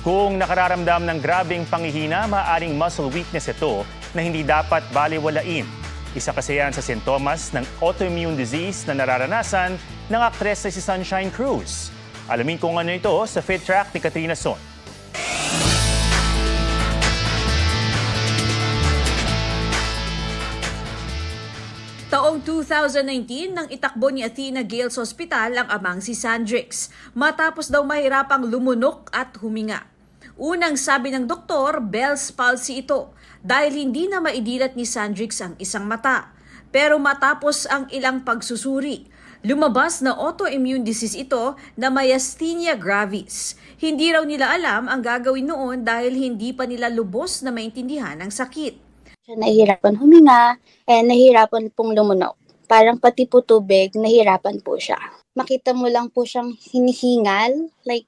Kung nakararamdam ng grabeng panghihina, maaaring muscle weakness ito na hindi dapat balewalain. Isa kasi yan sa sintomas ng autoimmune disease na nararanasan ng aktres na si Sunshine Cruz. Alamin kung ano ito sa Fit Track ni Katrina Son. Taong 2019 nang itakbo ni Athena Gale sa ospital ang amang si Sandrix matapos daw mahirapang lumunok at huminga. Unang sabi ng doktor, Bell's palsy ito dahil hindi na maidilat ni Sandrix ang isang mata. Pero matapos ang ilang pagsusuri, lumabas na autoimmune disease ito na myasthenia gravis. Hindi raw nila alam ang gagawin noon dahil hindi pa nila lubos na maintindihan ang sakit. Nahihirapan huminga, nahihirapan pong lumunok. Parang pati po tubig, nahihirapan po siya. Makita mo lang po siyang hinihingal, like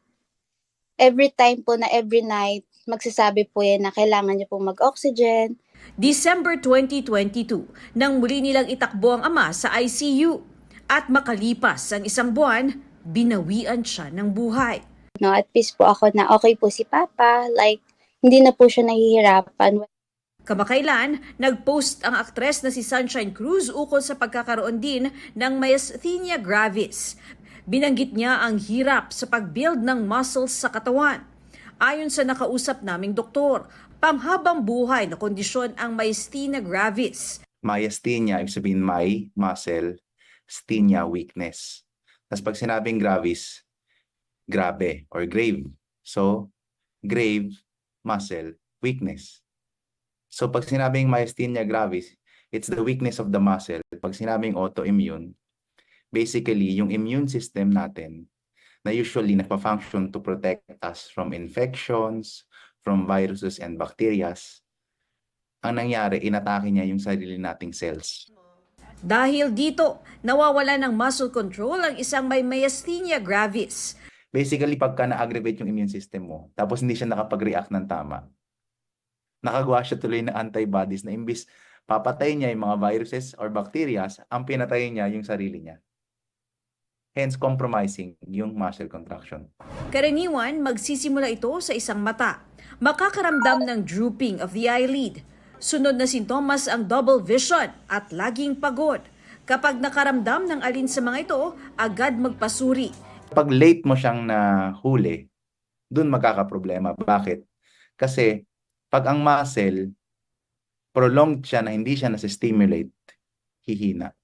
every time po na every night, magsasabi po yan na kailangan niya pong mag-oxygen. December 2022, nang muli nilang itakbo ang ama sa ICU. At makalipas ang isang buwan, binawian siya ng buhay. No, at peace po ako na okay po si Papa, like hindi na po siya nahihirapan. Kamakailan, nag-post ang aktres na si Sunshine Cruz ukol sa pagkakaroon din ng myasthenia gravis. Binanggit niya ang hirap sa pag-build ng muscles sa katawan. Ayon sa nakausap naming doktor, panghabang buhay na kondisyon ang myasthenia gravis. Myasthenia, ibig sabihin my, muscle, sthenia, weakness. Tapos pag sinabing gravis, grabe or grave. So, grave, muscle, weakness. So pag sinabing myasthenia gravis, it's the weakness of the muscle. Pag sinabing autoimmune, basically yung immune system natin na usually nagpa-function to protect us from infections, from viruses and bacteria, ang nangyari, inatake niya yung sarili nating cells. Dahil dito, nawawala ng muscle control ang isang may myasthenia gravis. Basically, pagka na-aggravate yung immune system mo, tapos hindi siya nakapag-react ng tama, nakagawa siya tuloy ng antibodies na imbis papatay niya yung mga viruses or bacteria, ang pinatay niya yung sarili niya. Hence, compromising yung muscle contraction. Karaniwan, magsisimula ito sa isang mata. Makakaramdam ng drooping of the eyelid. Sunod na sintomas ang double vision at laging pagod. Kapag nakaramdam ng alin sa mga ito, agad magpasuri. Pag late mo siyang nahuli, dun magkakaproblema. Bakit? Kasi pag ang muscle, prolonged siya na hindi siya nasa-stimulate, hihina.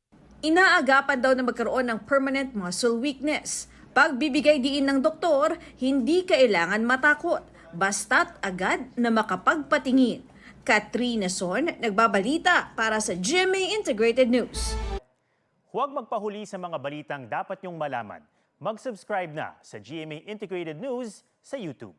Inaagapan daw na magkaroon ng permanent muscle weakness. Pag bibigay diin ng doktor, hindi kailangan matakot. Basta't agad na makapagpatingin. Katrina Son, nagbabalita para sa GMA Integrated News. Huwag magpahuli sa mga balitang dapat niyong malaman. Mag-subscribe na sa GMA Integrated News sa YouTube.